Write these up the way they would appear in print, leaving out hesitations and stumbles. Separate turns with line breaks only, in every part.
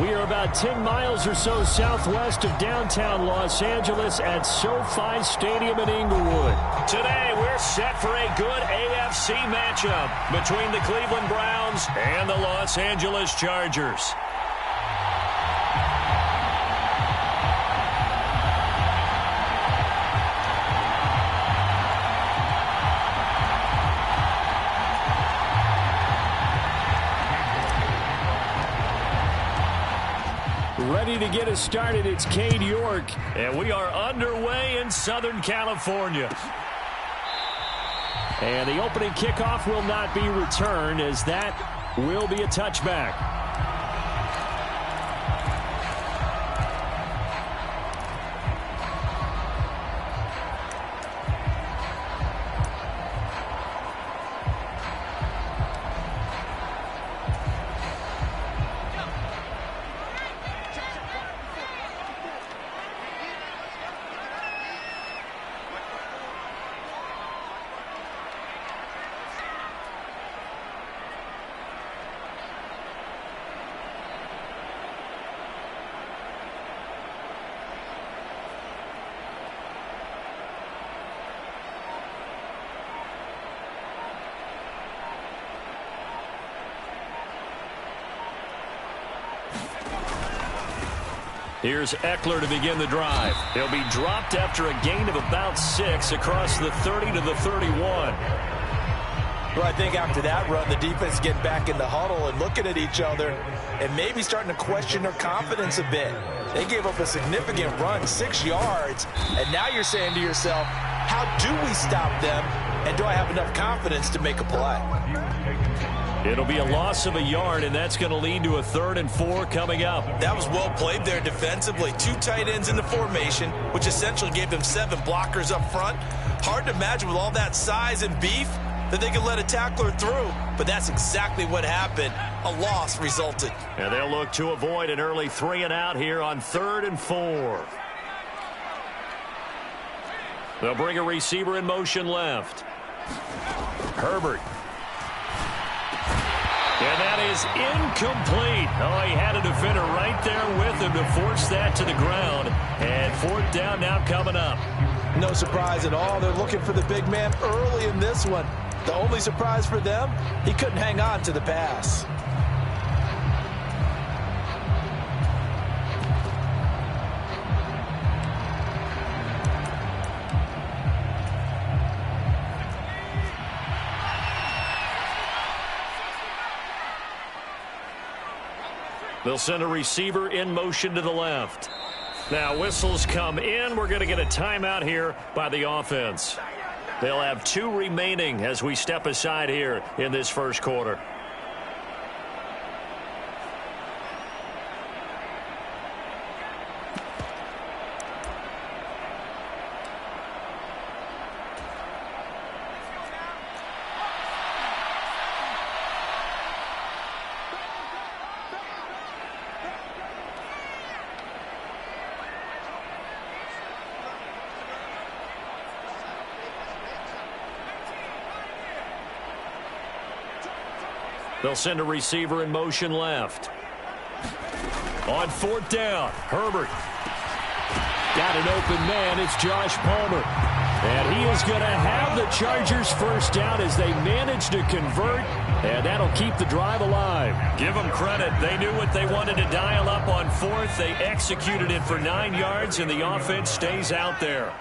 We are about 10 miles or so southwest of downtown Los Angeles at SoFi Stadium in Inglewood. Today, we're set for a good AFC matchup between the Cleveland Browns and the Los Angeles Chargers. Ready to get us started, it's Cade York, and we are underway in Southern California. And the opening kickoff will not be returned, as that will be a touchback. Here's Eckler to begin the drive. He'll be dropped after a gain of about 6 across the 30 to the 31.
Well, I think after that run, the defense getting back in the huddle and looking at each other and maybe starting to question their confidence a bit. They gave up a significant run, 6 yards, and now you're saying to yourself, how do we stop them, and do I have enough confidence to make a play?
It'll be a loss of a yard, and that's going to lead to a 3rd and 4 coming up.
That was well played there defensively. 2 tight ends in the formation, which essentially gave them 7 blockers up front. Hard to imagine with all that size and beef that they could let a tackler through, but that's exactly what happened. A loss resulted.
And they'll look to avoid an early 3 and out here on 3rd and 4. They'll bring a receiver in motion left. Herbert. And that is incomplete. Oh, he had a defender right there with him to force that to the ground. And 4th down now coming up.
No surprise at all. They're looking for the big man early in this one. The only surprise for them, he couldn't hang on to the pass.
They'll send a receiver in motion to the left. Now whistles come in. We're going to get a timeout here by the offense. They'll have 2 remaining as we step aside here in this first quarter. They'll send a receiver in motion left. On 4th down, Herbert. Got an open man. It's Josh Palmer. And he is going to have the Chargers first down as they manage to convert. And that'll keep the drive alive. Give them credit. They knew what they wanted to dial up on 4th. They executed it for 9 yards, and the offense stays out there.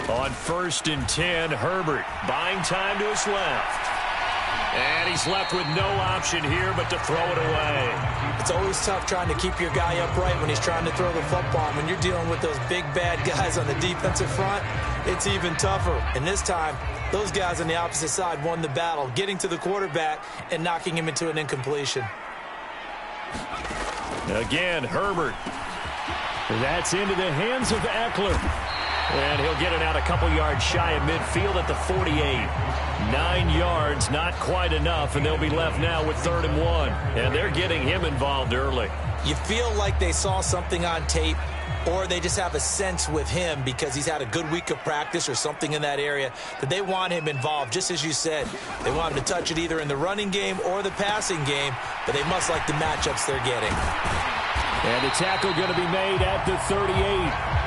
On 1st and 10, Herbert buying time to his left. And he's left with no option here but to throw it away.
It's always tough trying to keep your guy upright when he's trying to throw the football. When you're dealing with those big, bad guys on the defensive front, it's even tougher. And this time, those guys on the opposite side won the battle, getting to the quarterback and knocking him into an incompletion.
Again, Herbert. That's into the hands of Eckler. And he'll get it out a couple yards shy of midfield at the 48. 9 yards, not quite enough, and they'll be left now with 3rd and 1. And they're getting him involved early.
You feel like they saw something on tape, or they just have a sense with him because he's had a good week of practice or something in that area that they want him involved. Just as you said, they want him to touch it either in the running game or the passing game, but they must like the matchups they're getting.
And the tackle going to be made at the 38.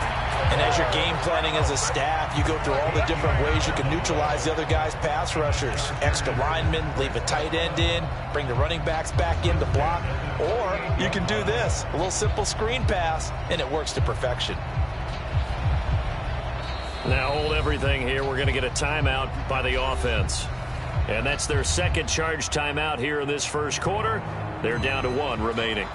And as you're game planning as a staff, you go through all the different ways you can neutralize the other guy's pass rushers. Extra linemen, leave a tight end in, bring the running backs back in to block. Or you can do this, a little simple screen pass, and it works to perfection.
Now hold everything here. We're going to get a timeout by the offense. And that's their second charge timeout here in this first quarter. They're down to 1 remaining.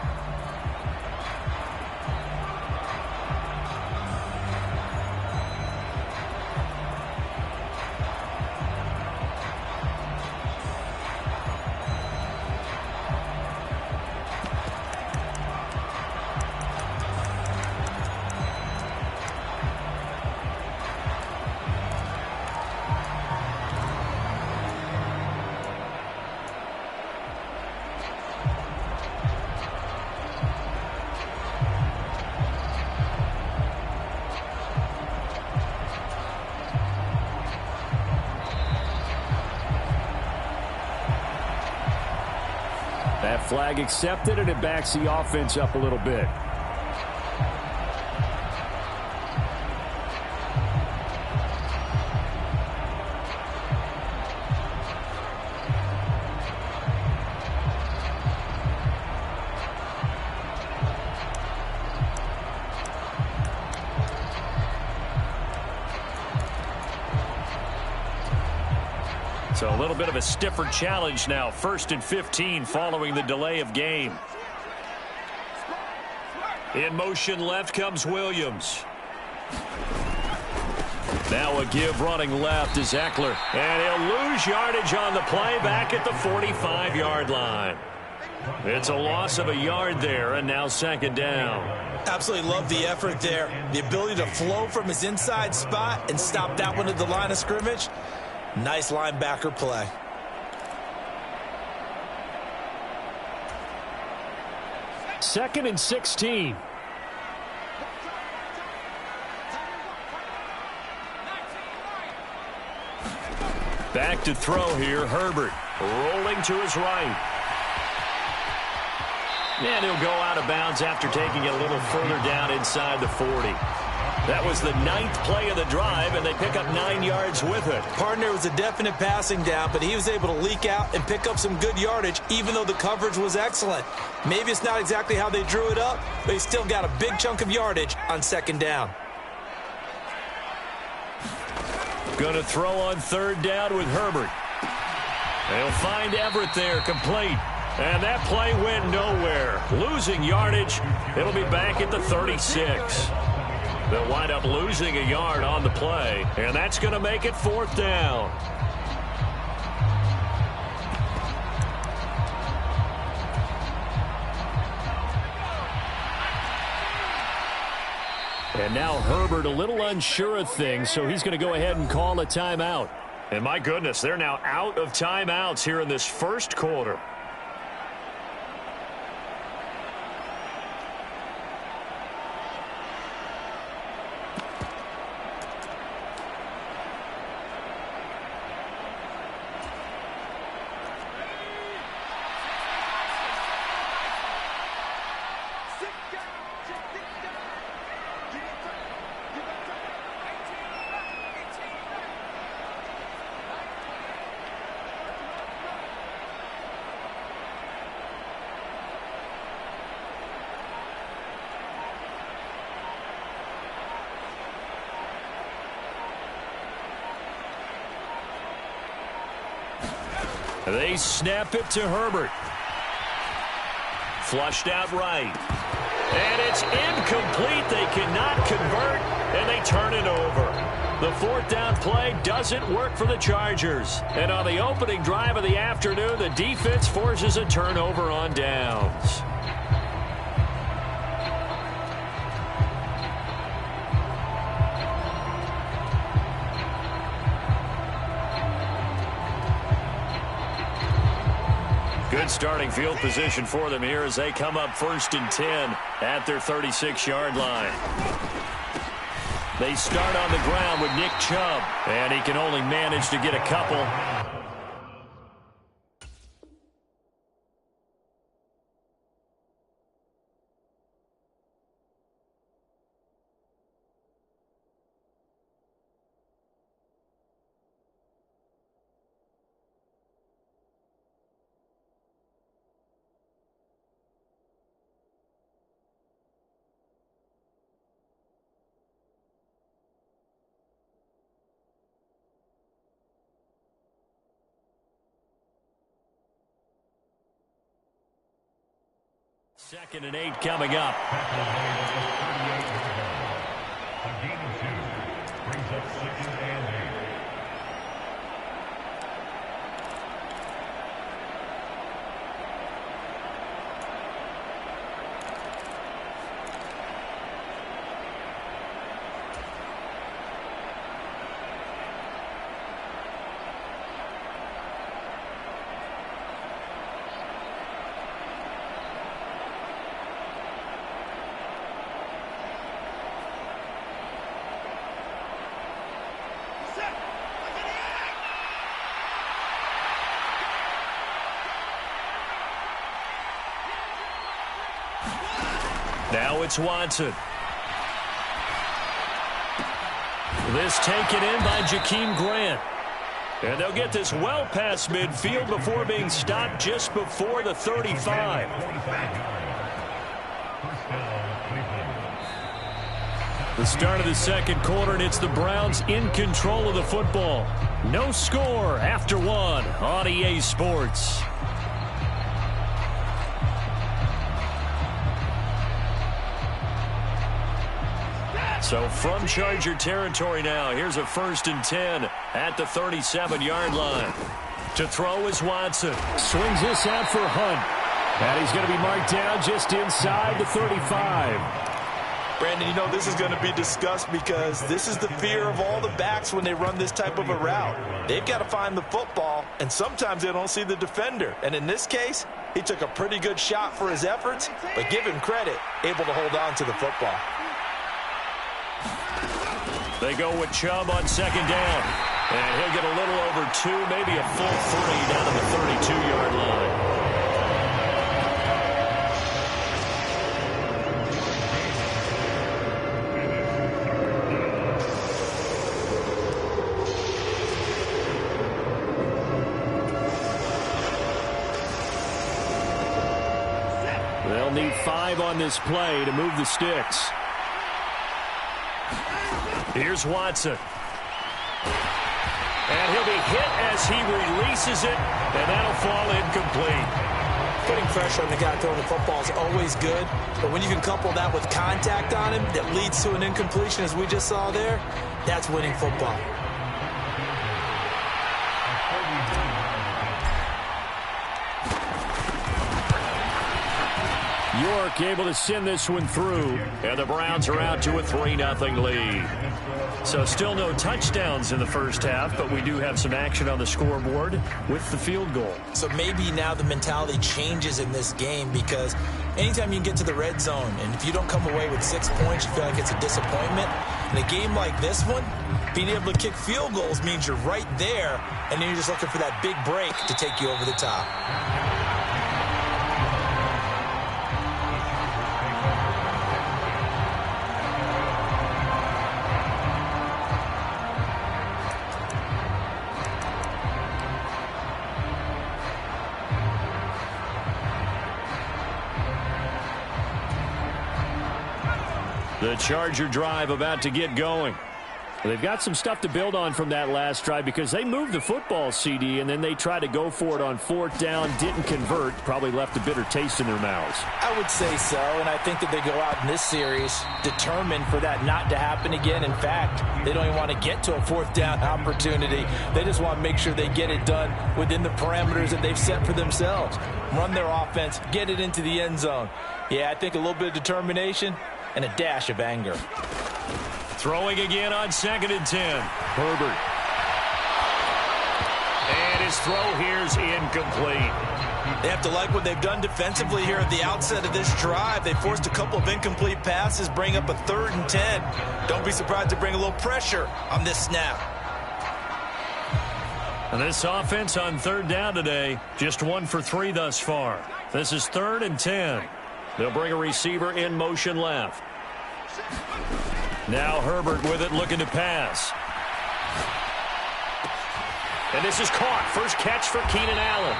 That flag accepted, and it backs the offense up a little bit. So a little bit of a stiffer challenge now. 1st and 15 following the delay of game. In motion left comes Williams. Now a give running left is Eckler. And he'll lose yardage on the play back at the 45-yard line. It's a loss of a yard there, and now 2nd down.
Absolutely love the effort there. The ability to flow from his inside spot and stop that one at the line of scrimmage. Nice linebacker play.
Second and 16. Back to throw here, Herbert. Rolling to his right. And he'll go out of bounds after taking it a little further down inside the 40. That was the 9th play of the drive, and they pick up 9 yards with it.
Partner was a definite passing down, but he was able to leak out and pick up some good yardage, even though the coverage was excellent. Maybe it's not exactly how they drew it up, but he still got a big chunk of yardage on 2nd down.
Going to throw on 3rd down with Herbert. They'll find Everett there, complete. And that play went nowhere. Losing yardage. It'll be back at the 36. They'll wind up losing a yard on the play, and that's going to make it 4th down. And now Herbert a little unsure of things, so he's going to go ahead and call a timeout. And my goodness, they're now out of timeouts here in this first quarter. They snap it to Herbert. Flushed out right. And it's incomplete. They cannot convert, and they turn it over. The 4th down play doesn't work for the Chargers. And on the opening drive of the afternoon, the defense forces a turnover on downs. Good starting field position for them here as they come up 1st and 10 at their 36-yard line. They start on the ground with Nick Chubb, and he can only manage to get a couple. Second and 8 coming up.
A gain of 2 brings up 2nd and 8.
Now it's Watson. This taken in by Jakeem Grant. And they'll get this well past midfield before being stopped just before the 35. The start of the second quarter, and it's the Browns in control of the football. No score after 1 on EA Sports. So from Charger territory now, here's a 1st and 10 at the 37-yard line. To throw is Watson. Swings this out for Hunt. And he's going to be marked down just inside the 35.
Brandon, you know this is going to be discussed because this is the fear of all the backs when they run this type of a route. They've got to find the football, and sometimes they don't see the defender. And in this case, he took a pretty good shot for his efforts, but give him credit, able to hold on to the football.
They go with Chubb on 2nd down. And he'll get a little over 2, maybe a full 3 down to the 32-yard line. They'll need 5 on this play to move the sticks. Here's Watson. And he'll be hit as he releases it, and that'll fall incomplete.
Putting pressure on the guy throwing the football is always good, but when you can couple that with contact on him that leads to an incompletion, as we just saw there, that's winning football.
York able to send this one through, and the Browns are out to a 3-0 lead. So still no touchdowns in the first half, but we do have some action on the scoreboard with the field goal.
So maybe now the mentality changes in this game because anytime you get to the red zone, and if you don't come away with 6 points, you feel like it's a disappointment. In a game like this one, being able to kick field goals means you're right there, and then you're just looking for that big break to take you over the top.
The Charger drive about to get going. They've got some stuff to build on from that last drive because they moved the football, CD, and then they tried to go for it on 4th down, didn't convert, probably left a bitter taste in their mouths.
I would say so, and I think that they go out in this series determined for that not to happen again. In fact, they don't even want to get to a 4th down opportunity. They just want to make sure they get it done within the parameters that they've set for themselves. Run their offense, get it into the end zone. Yeah, I think a little bit of determination and a dash of anger.
Throwing again on 2nd and 10. Herbert. And his throw here's incomplete.
They have to like what they've done defensively here at the outset of this drive. They forced a couple of incomplete passes, bring up a 3rd and 10. Don't be surprised to bring a little pressure on this snap.
And this offense on 3rd down today, just 1 for 3 thus far. This is 3rd and 10. They'll bring a receiver in motion left. Now Herbert with it, looking to pass. And this is caught. First catch for Keenan Allen.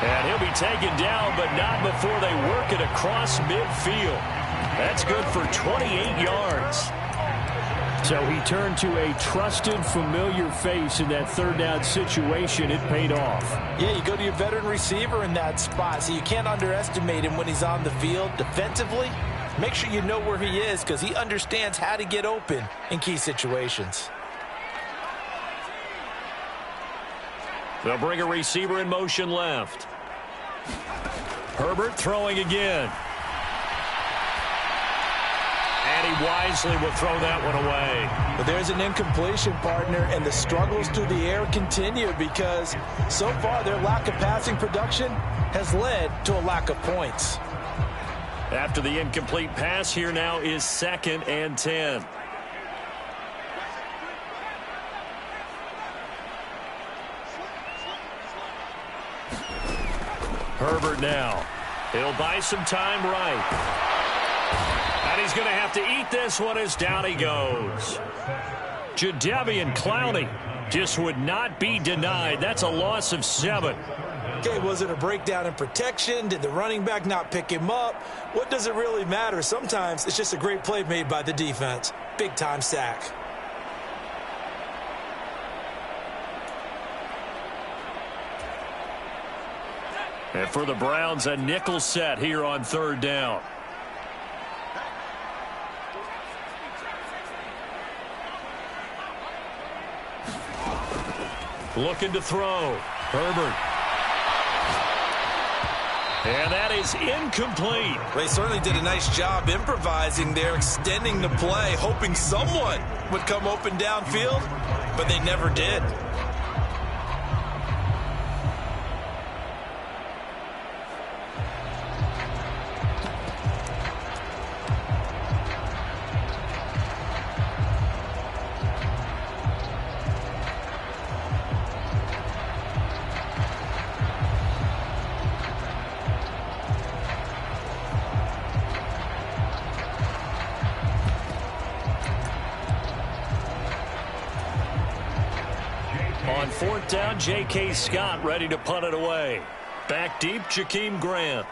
And he'll be taken down, but not before they work it across midfield. That's good for 28 yards.
So he turned to a trusted, familiar face in that 3rd down situation. It paid off.
Yeah, you go to your veteran receiver in that spot, so you can't underestimate him when he's on the field. Defensively, make sure you know where he is because he understands how to get open in key situations.
They'll bring a receiver in motion left. Herbert throwing again. And he wisely will throw that one away.
But there's an incompletion, partner, and the struggles through the air continue because so far their lack of passing production has led to a lack of points.
After the incomplete pass, here now is 2nd and 10. Herbert now. He'll buy some time right. And he's going to have to eat this one as down he goes. Jadeveon Clowney just would not be denied. That's a loss of 7.
Okay, was it a breakdown in protection? Did the running back not pick him up? What does it really matter? Sometimes it's just a great play made by the defense. Big-time sack.
And for the Browns, a nickel set here on 3rd down. Looking to throw. Herbert. And that is incomplete.
They certainly did a nice job improvising there, extending the play, hoping someone would come open downfield, but they never did.
On 4th down, J.K. Scott ready to punt it away. Back deep, Jakeem Grant.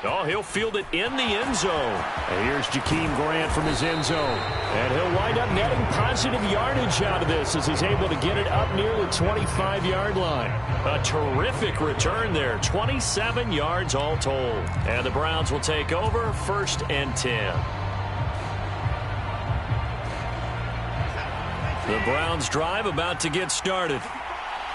Oh, he'll field it in the end zone.
And here's Jakeem Grant from his end zone. And he'll wind up netting positive yardage out of this as he's able to get it up near the 25-yard line.
A terrific return there. 27 yards all told. And the Browns will take over 1st and 10. The Browns drive about to get started.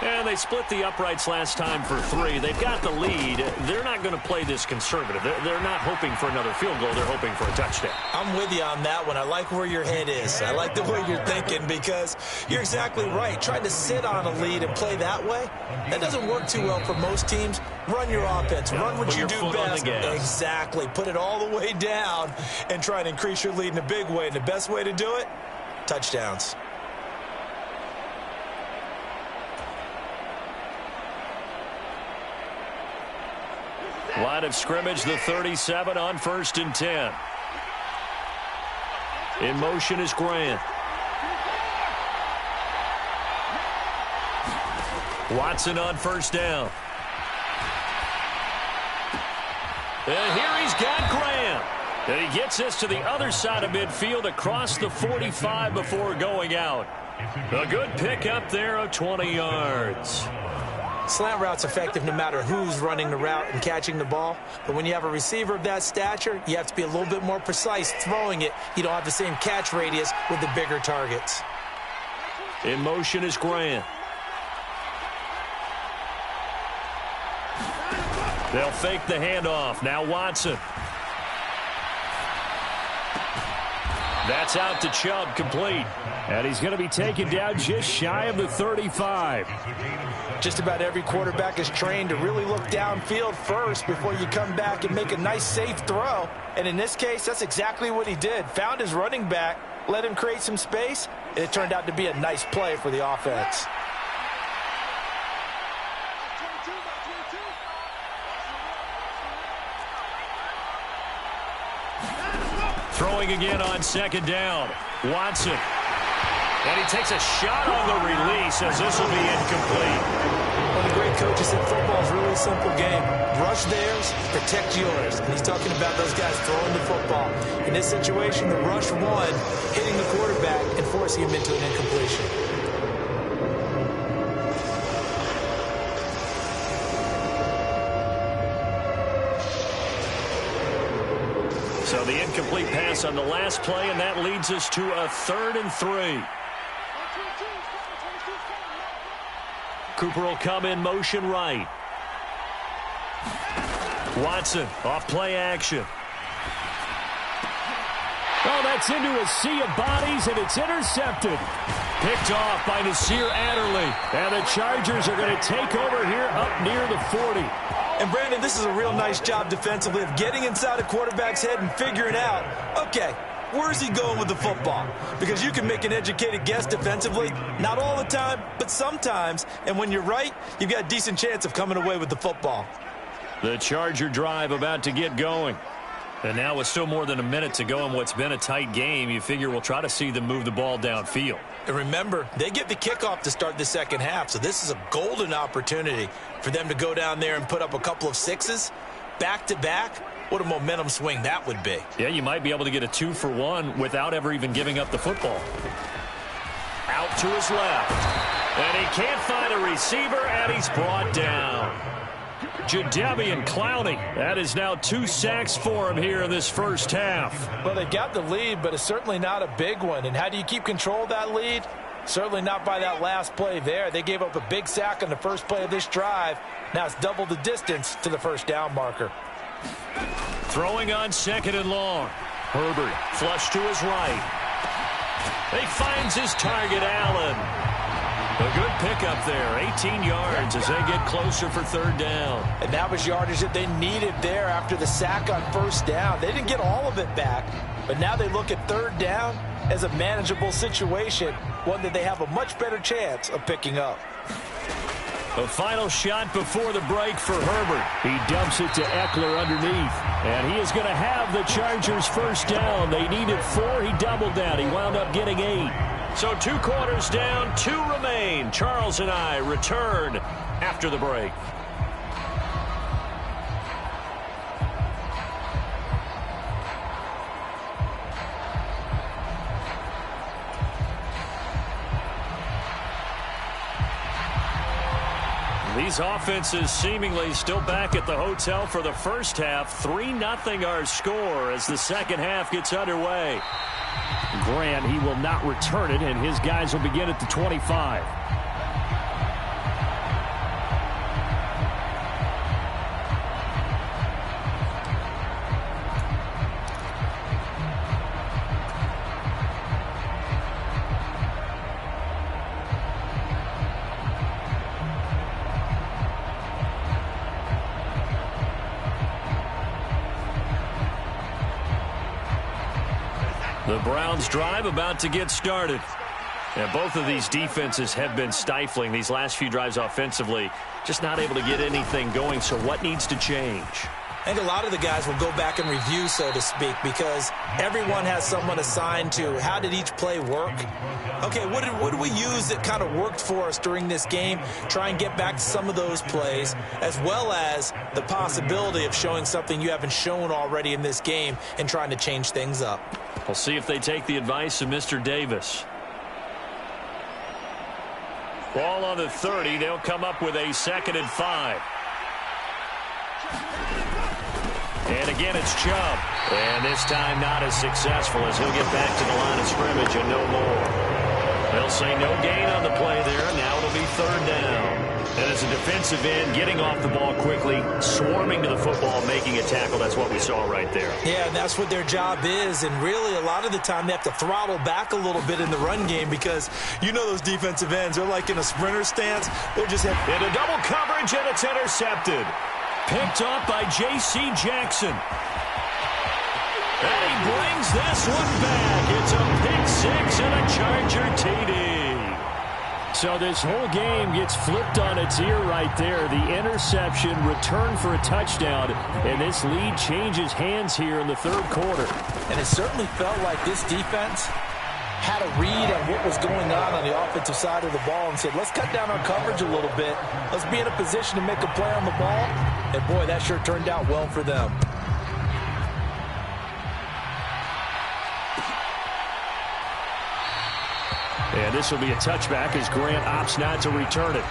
And they split the uprights last time for 3. They've got the lead. They're not going to play this conservative. They're not hoping for another field goal. They're hoping for a touchdown.
I'm with you on that one. I like where your head is. I like the way you're thinking because you're exactly right. Trying to sit on a lead and play that way, that doesn't work too well for most teams. Run your offense. Run what you do best. Exactly. Put it all the way down and try to increase your lead in a big way. And the best way to do it, touchdowns.
Line of scrimmage, the 37 on 1st and 10. In motion is Grant. Watson on 1st down. And here he's got Grant. And he gets this to the other side of midfield across the 45 before going out. A good pickup there of 20 yards.
Slant route's effective no matter who's running the route and catching the ball. But when you have a receiver of that stature, you have to be a little bit more precise throwing it. You don't have the same catch radius with the bigger targets.
In motion is Grant. They'll fake the handoff. Now Watson. That's out to Chubb, complete.
And he's going to be taken down just shy of the 35.
Just about every quarterback is trained to really look downfield first before you come back and make a nice, safe throw. And in this case, that's exactly what he did. Found his running back, let him create some space, and it turned out to be a nice play for the offense.
Throwing again on second down. Watson. And he takes a shot on the release as this will be incomplete.
One of the great coaches said football is really a simple game. Rush theirs, protect yours. And he's talking about those guys throwing the football. In this situation, the rush won, hitting the quarterback and forcing him into an incompletion.
So the incomplete pass on the last play, and that leads us to a 3rd and 3. Cooper will come in motion right. Watson off play action.
Oh, that's into a sea of bodies, and it's intercepted.
Picked off by Nasir Adderley.
And the Chargers are going to take over here up near the 40.
And, Brandon, this is a real nice job defensively of getting inside a quarterback's head and figuring out, okay, where's he going with the football? Because you can make an educated guess defensively, not all the time, but sometimes. And when you're right, you've got a decent chance of coming away with the football.
The Charger drive about to get going. And now with still more than a minute to go in what's been a tight game, you figure we'll try to see them move the ball downfield.
And remember, they get the kickoff to start the second half, so this is a golden opportunity for them to go down there and put up a couple of sixes back-to-back. What a momentum swing that would be.
Yeah, you might be able to get a 2-for-1 without ever even giving up the football. Out to his left. And he can't find a receiver, and he's brought down. Jadeveon Clowney. That is now 2 sacks for him here in this first half.
Well, they got the lead, but it's certainly not a big one. And how do you keep control of that lead? Certainly not by that last play there. They gave up a big sack on the first play of this drive. Now it's double the distance to the first down marker.
Throwing on 2nd and long. Herbert flush to his right. He finds his target, Allen. A good pickup there, 18 yards as they get closer for 3rd down.
And that was yardage that they needed there after the sack on 1st down. They didn't get all of it back, but now they look at 3rd down as a manageable situation, one that they have a much better chance of picking up.
A final shot before the break for Herbert.
He dumps it to Eckler underneath, and he is going to have the Chargers 1st down. They needed 4. He doubled down. He wound up getting 8.
So 2 quarters down, 2 remain. Charles and I return after the break. These offenses seemingly still back at the hotel for the first half. 3-0 our score as the second half gets underway.
Grant, he will not return it, and his guys will begin at the 25.
The Browns drive about to get started. And both of these defenses have been stifling these last few drives offensively. Just not able to get anything going. So what needs to change?
I think a lot of the guys will go back and review, so to speak, because everyone has someone assigned to how did each play work. Okay, what did we use that kind of worked for us during this game? Try and get back to some of those plays, as well as the possibility of showing something you haven't shown already in this game and trying to change things up.
We'll see if they take the advice of Mr. Davis. Ball on the 30. They'll come up with a 2nd and 5. And again, it's Chubb. And this time not as successful as he'll get back to the line of scrimmage and no more. They'll say no gain on the play there. Now it'll be 3rd down. And as a defensive end, getting off the ball quickly, swarming to the football, making a tackle, that's what we saw right there.
Yeah, and that's what their job is. And really, a lot of the time, they have to throttle back a little bit in the run game because you know those defensive ends, they're like in a sprinter stance. They're just in
a double coverage, and it's intercepted. Picked off by J.C. Jackson. And he brings this one back. It's a pick six and a Charger TD. So this whole game gets flipped on its ear right there. The interception, return for a touchdown, and this lead changes hands here in the third quarter.
And it certainly felt like this defense had a read on what was going on the offensive side of the ball and said, let's cut down our coverage a little bit. Let's be in a position to make a play on the ball. And, boy, that sure turned out well for them.
And this will be a touchback as Grant opts not to return it.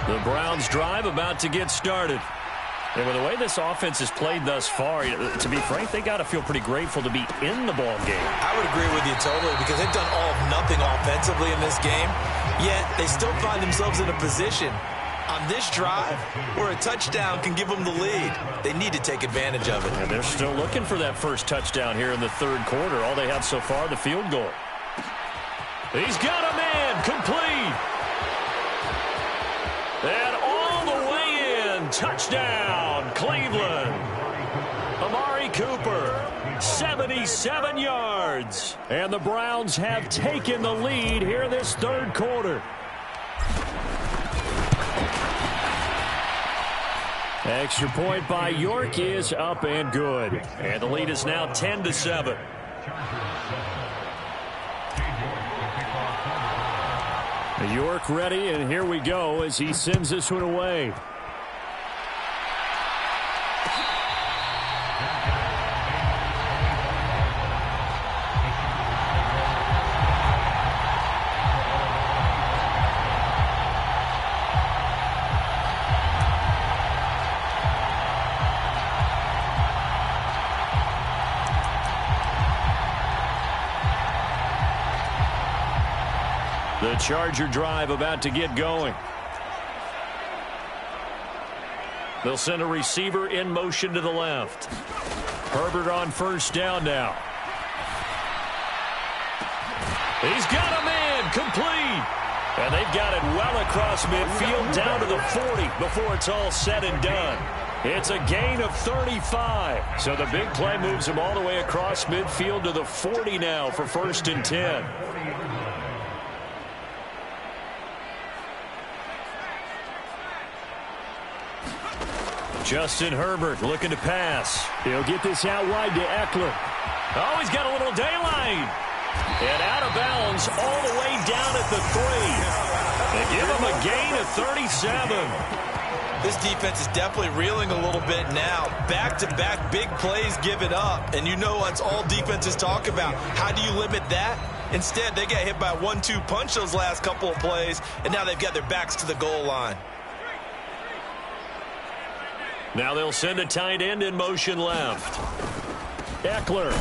The Browns drive about to get started. And with the way this offense has played thus far, to be frank, they got to feel pretty grateful to be in the ball game.
I would agree with you totally because they've done all of nothing offensively in this game, yet they still find themselves in a position on this drive where a touchdown can give them the lead. They need to take advantage of it.
And they're still looking for that first touchdown here in the third quarter. All they have so far, the field goal. He's got a man complete. And all the way in, touchdown, Cleveland. Amari Cooper, 77 yards. And the Browns have taken the lead here this third quarter. Extra point by York is up and good. And the lead is now 10-7. York ready, and here we go as he sends this one away. The Charger drive about to get going. They'll send a receiver in motion to the left. Herbert on first down now. He's got a man complete. And they've got it well across midfield down to the 40 before it's all said and done. It's a gain of 35. So the big play moves him all the way across midfield to the 40 now for 1st and 10. Justin Herbert looking to pass. He'll get this out wide to Eckler. Oh, he's got a little daylight. And out of bounds all the way down at the 3. They give him a gain of 37.
This defense is definitely reeling a little bit now. Back-to-back big plays given up. And you know that's all defenses talk about. How do you limit that? Instead, they got hit by a 1-2 punch those last couple of plays, and now they've got their backs to the goal line.
Now they'll send a tight end in motion left. Eckler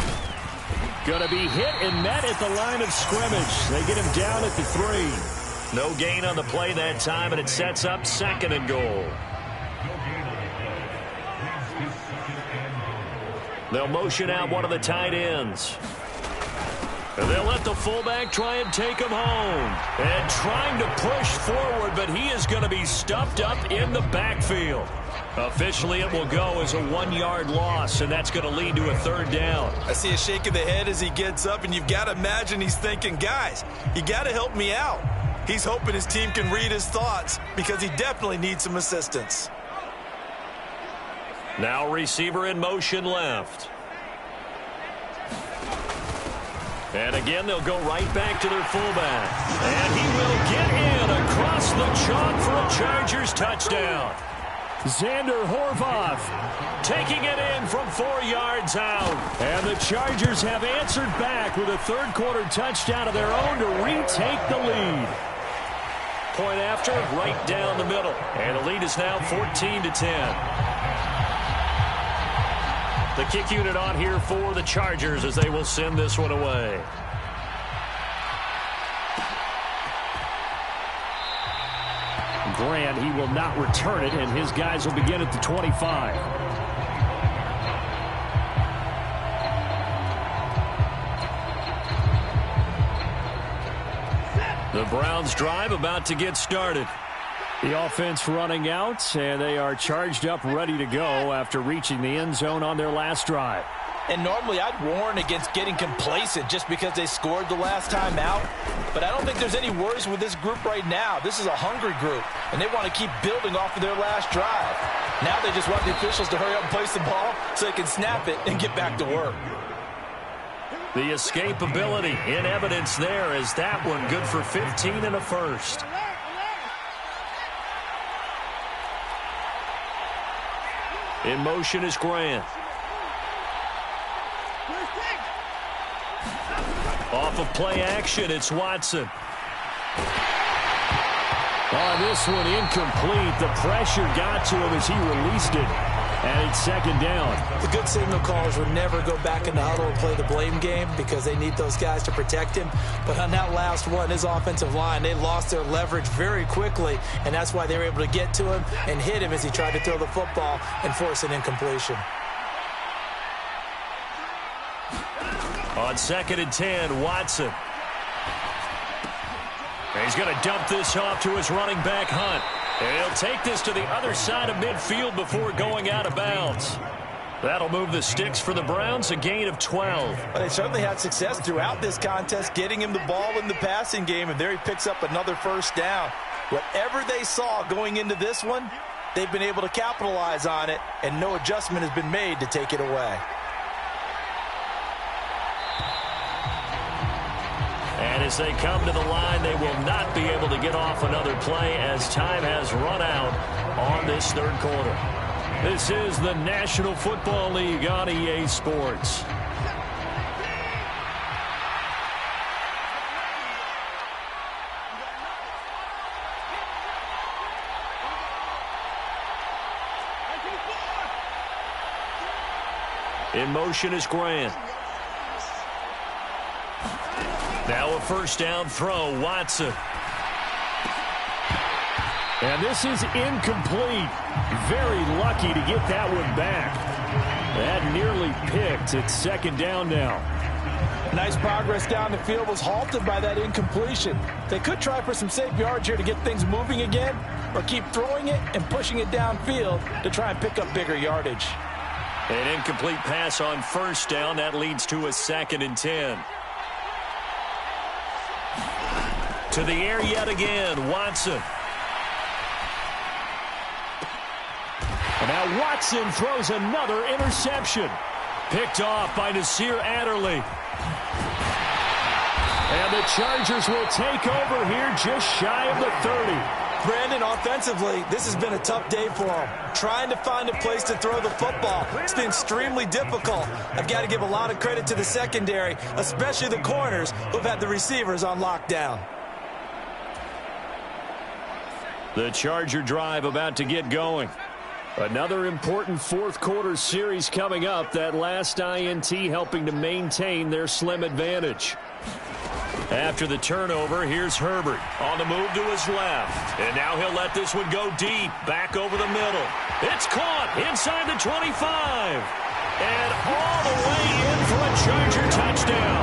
going to be hit and met at the line of scrimmage. They get him down at the 3. No gain on the play that time, and it sets up 2nd and goal. They'll motion out one of the tight ends. And they'll let the fullback try and take him home. And trying to push forward, but he is going to be stuffed up in the backfield. Officially, it will go as a 1-yard loss, and that's going to lead to a 3rd down.
I see a shake of the head as he gets up, and you've got to imagine he's thinking, guys, you got to help me out. He's hoping his team can read his thoughts because he definitely needs some assistance.
Now receiver in motion left. And again, they'll go right back to their fullback. And he will get in across the chalk for a Chargers touchdown. Xander Horvath taking it in from 4 yards out. And the Chargers have answered back with a third quarter touchdown of their own to retake the lead. point after, right down the middle. And the lead is now 14-10. The kick unit on here for the Chargers as they will send this one away.
Grant, he will not return it, and his guys will begin at the 25.
The Browns drive about to get started.
The offense running out, and they are charged up, ready to go after reaching the end zone on their last drive.
And normally I'd warn against getting complacent just because they scored the last time out. But I don't think there's any worries with this group right now. This is a hungry group, and they want to keep building off of their last drive. Now they just want the officials to hurry up and place the ball so they can snap it and get back to work.
The escapability in evidence there as that one good for 15 and a first. In motion is Grant. Off of play action, it's Watson.
On this one, incomplete. The pressure got to him as he released it. And it's second down.
The good signal callers would never go back in the huddle and play the blame game because they need those guys to protect him. But on that last one, his offensive line, they lost their leverage very quickly, and that's why they were able to get to him and hit him as he tried to throw the football and force an incompletion.
On 2nd and 10, Watson. He's going to dump this off to his running back, Hunt. And he'll take this to the other side of midfield before going out of bounds. That'll move the sticks for the Browns, a gain of 12.
Well, they certainly had success throughout this contest, getting him the ball in the passing game, and there he picks up another first down. Whatever they saw going into this one, they've been able to capitalize on it, and no adjustment has been made to take it away.
And as they come to the line, they will not be able to get off another play as time has run out on this third quarter. This is the National Football League on EA Sports. In motion is Grant. Now a first down throw, Watson.
And this is incomplete. Very lucky to get that one back. That nearly picked. It's second down now.
Nice progress down the field was halted by that incompletion. They could try for some safe yards here to get things moving again, or keep throwing it and pushing it downfield to try and pick up bigger yardage.
An incomplete pass on first down. That leads to a 2nd and 10. To the air yet again, Watson.
And now Watson throws another interception.
Picked off by Nasir Adderley.
And the Chargers will take over here just shy of the 30.
Brandon, offensively, this has been a tough day for them. Trying to find a place to throw the football. It's been extremely difficult. I've got to give a lot of credit to the secondary, especially the corners who've had the receivers on lockdown.
The Charger drive about to get going.
Another important fourth quarter series coming up. That last INT helping to maintain their slim advantage.
After the turnover, here's Herbert on the move to his left. And now he'll let this one go deep, back over the middle. It's caught inside the 25. And all the way in for a Charger touchdown.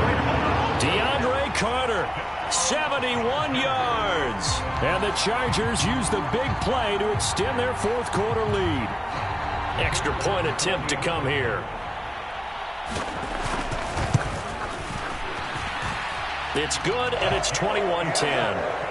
DeAndre Carter, 71 yards.
And the Chargers use the big play to extend their fourth quarter lead.
Extra point attempt to come here. It's good, and it's 21-10.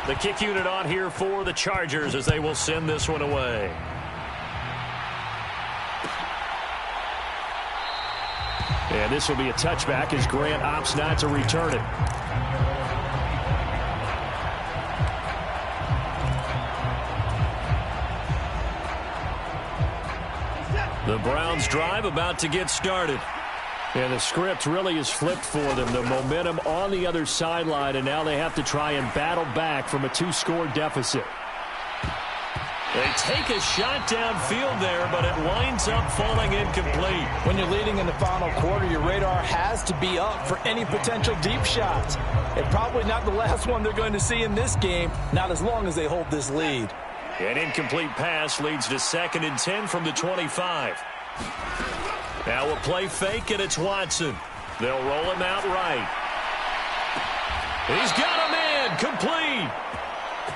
The kick unit on here for the Chargers as they will send this one away.
And this will be a touchback as Grant opts not to return it. The Browns drive about to get started. And the script really is flipped for them. The momentum on the other sideline, and now they have to try and battle back from a 2-score deficit.
They take a shot downfield there, but it winds up falling incomplete.
When you're leading in the final quarter, your radar has to be up for any potential deep shots. And probably not the last one they're going to see in this game, not as long as they hold this lead.
An incomplete pass leads to 2nd and 10 from the 25. Now a play fake, and it's Watson. They'll roll him out right. He's got him in, complete.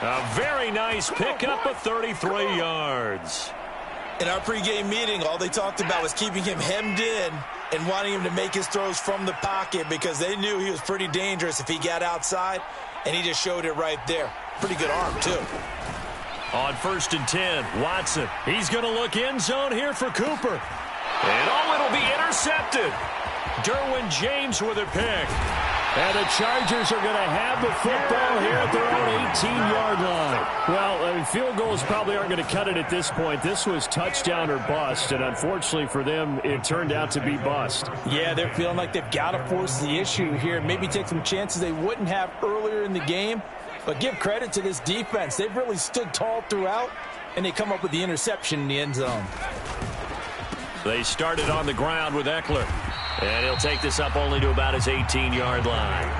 A very nice pickup of 33 yards.
In our pregame meeting, all they talked about was keeping him hemmed in and wanting him to make his throws from the pocket because they knew he was pretty dangerous if he got outside, and he just showed it right there. Pretty good arm, too.
On 1st and 10, Watson. He's going to look end zone here for Cooper. And it'll be intercepted. Derwin James with a pick.
And the Chargers are going to have the football here at their own 18-yard line. Well, field goals probably aren't going to cut it at this point. This was touchdown or bust, and unfortunately for them, it turned out to be bust.
Yeah, they're feeling like they've got to force the issue here, maybe take some chances they wouldn't have earlier in the game. But give credit to this defense. They've really stood tall throughout, and they come up with the interception in the end zone.
They started on the ground with Eckler. And he'll take this up only to about his 18-yard line.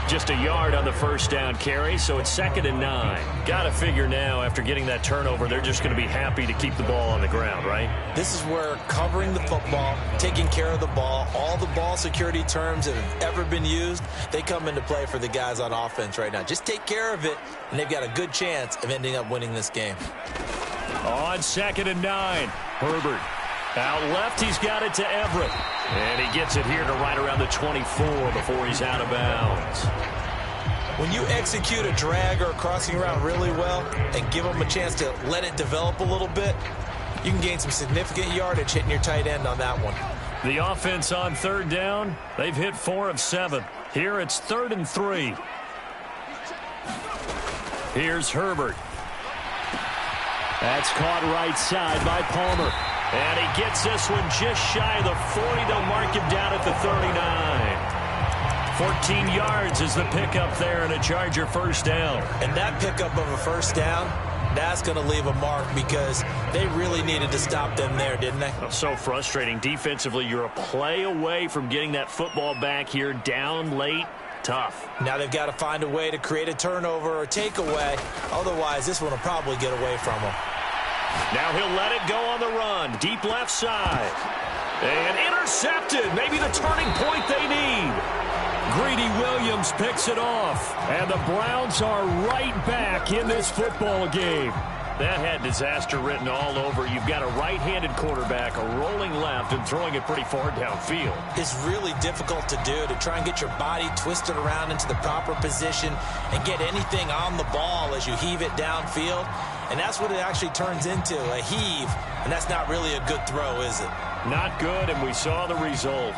Just a yard on the first down carry, so it's 2nd and 9. Got to figure now, after getting that turnover, they're just going to be happy to keep the ball on the ground, right?
This is where covering the football, taking care of the ball, all the ball security terms that have ever been used, they come into play for the guys on offense right now. Just take care of it, and they've got a good chance of ending up winning this game.
On 2nd and 9, Herbert. Out left, he's got it to Everett. And he gets it here to right around the 24 before he's out of bounds.
When you execute a drag or a crossing route really well and give them a chance to let it develop a little bit, you can gain some significant yardage hitting your tight end on that one.
The offense on 3rd down, they've hit 4 of 7. Here it's 3rd and 3. Here's Herbert.
That's caught right side by Palmer.
And he gets this one just shy of the 40. They'll mark him down at the 39. 14 yards is the pickup there, and a Charger first down.
And that pickup of a first down, that's going to leave a mark because they really needed to stop them there, didn't they?
Oh, so frustrating. Defensively, you're a play away from getting that football back here down late. Tough.
Now they've got to find a way to create a turnover or takeaway. Otherwise, this one will probably get away from them.
Now he'll let it go on the run. Deep left side. And intercepted. Maybe the turning point they need. Greedy Williams picks it off.
And the Browns are right back in this football game.
That had disaster written all over. You've got a right-handed quarterback, a rolling left, and throwing it pretty far downfield.
It's really difficult to do, to try and get your body twisted around into the proper position and get anything on the ball as you heave it downfield. And that's what it actually turns into, a heave. And that's not really a good throw, is it?
Not good, and we saw the result.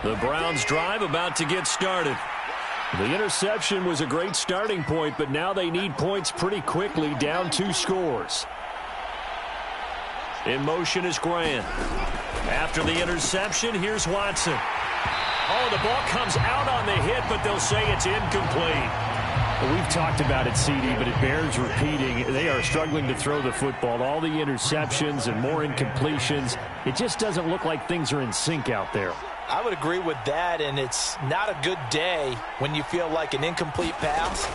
The Browns drive about to get started.
The interception was a great starting point, but now they need points pretty quickly, down 2 scores.
In motion is Grant. After the interception, here's Watson. Oh, the ball comes out on the hit, but they'll say it's incomplete.
Well, we've talked about it, CD, but it bears repeating. They are struggling to throw the football. All the interceptions and more incompletions. It just doesn't look like things are in sync out there.
I would agree with that, and it's not a good day when you feel like an incomplete pass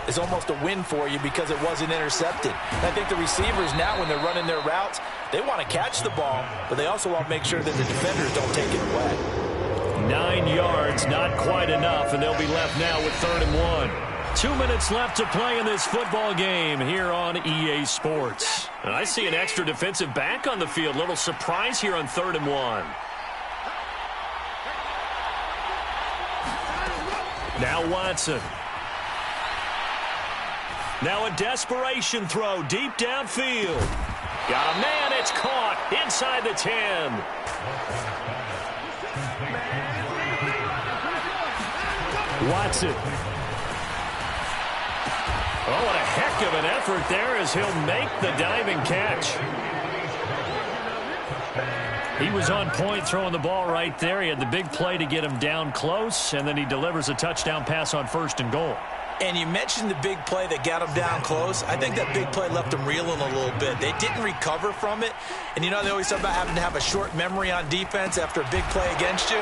is almost a win for you because it wasn't intercepted. And I think the receivers now, when they're running their routes, they want to catch the ball, but they also want to make sure that the defenders don't take it away.
9 yards, not quite enough, and they'll be left now with 3rd and 1. 2 minutes left to play in this football game here on EA Sports. And I see an extra defensive back on the field. Little surprise here on 3rd and 1. Now Watson. Now a desperation throw deep downfield. Got a man, it's caught inside the 10.
Watson. Oh, what a heck of an effort there as he'll make the diving catch. He was on point throwing the ball right there. He had the big play to get him down close, and then he delivers a touchdown pass on 1st and goal.
And you mentioned the big play that got him down close. I think that big play left him reeling a little bit. They didn't recover from it. And you know they always talk about having to have a short memory on defense after a big play against you.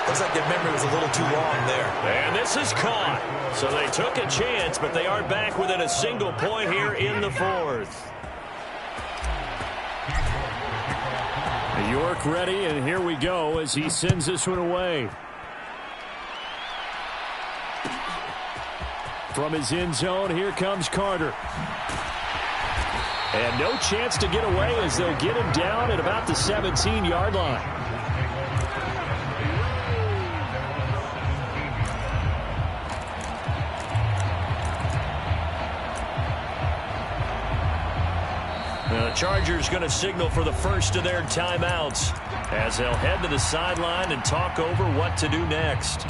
Looks like their memory was a little too long there. And this is caught. So they took a chance, but they are back within a single point here in the 4th.
York ready, and here we go as he sends this one away. From his end zone, here comes Carter. And no chance to get away as they'll get him down at about the 17-yard line.
The Chargers going to signal for the first of their timeouts as they'll head to the sideline and talk over what to do next.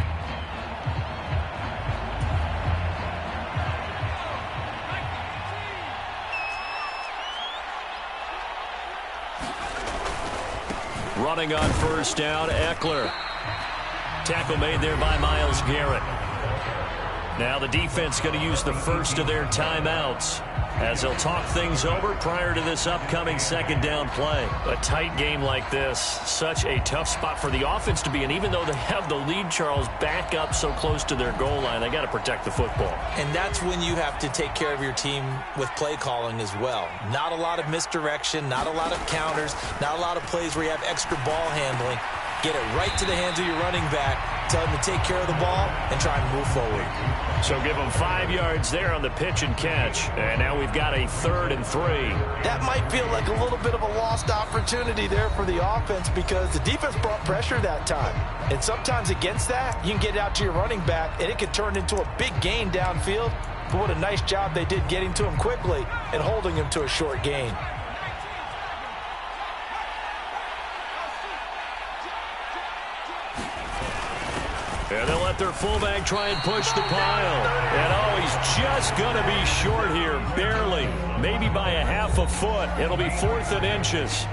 Running on 1st down, Eckler. Tackle made there by Myles Garrett. Now the defense going to use the first of their timeouts as they'll talk things over prior to this upcoming 2nd down play.
A tight game like this, such a tough spot for the offense to be in. Even though they have the lead, Charles, back up so close to their goal line, they got to protect the football.
And that's when you have to take care of your team with play calling as well. Not a lot of misdirection, not a lot of counters, not a lot of plays where you have extra ball handling. Get it right to the hands of your running back, tell him to take care of the ball, and try and move forward.
So give him 5 yards there on the pitch and catch. And now we've got a 3rd and 3.
That might feel like a little bit of a lost opportunity there for the offense because the defense brought pressure that time. And sometimes against that, you can get it out to your running back, and it could turn into a big gain downfield. But what a nice job they did getting to him quickly and holding him to a short gain.
And they'll let their fullback try and push the pile. And oh, he's just going to be short here, barely. Maybe by a half a foot. It'll be 4th and inches.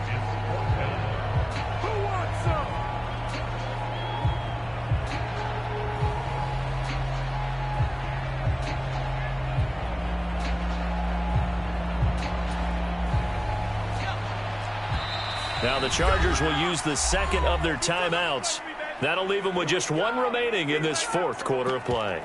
Now the Chargers will use the 2nd of their timeouts. That'll leave them with just 1 remaining in this 4th quarter of play.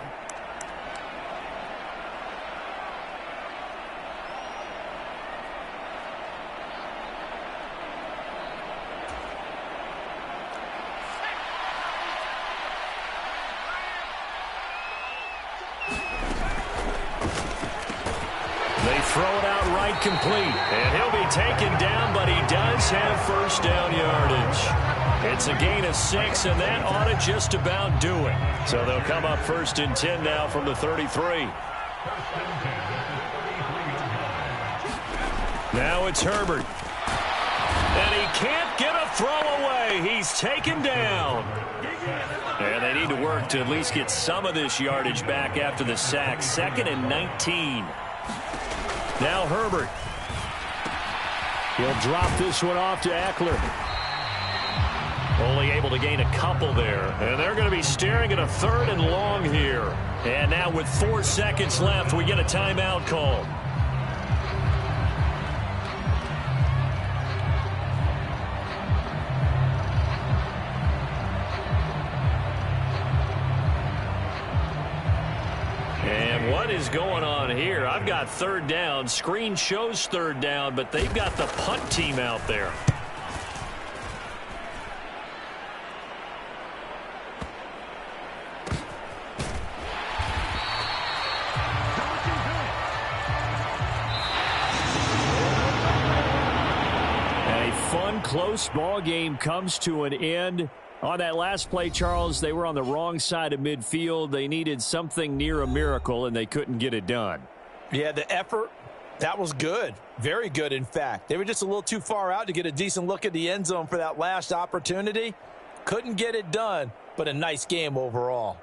They throw it out right complete. And he'll be taken down, but he does have 1st down yardage. It's a gain of 6, and that ought to just about do it. So they'll come up 1st and 10 now from the 33. Now it's Herbert. And he can't get a throw away. He's taken down. And they need to work to at least get some of this yardage back after the sack. 2nd and 19. Now Herbert.
He'll drop this one off to Eckler.
Only able to gain a couple there. And they're going to be staring at a 3rd and long here. And now with 4 seconds left, we get a timeout call. And what is going on here? I've got 3rd down. Screen shows 3rd down, but they've got the punt team out there.
Close ball game comes to an end. On that last play, Charles, they were on the wrong side of midfield. They needed something near a miracle, and they couldn't get it done.
Yeah, the effort, that was good. Very good, in fact. They were just a little too far out to get a decent look at the end zone for that last opportunity. Couldn't get it done, but a nice game overall.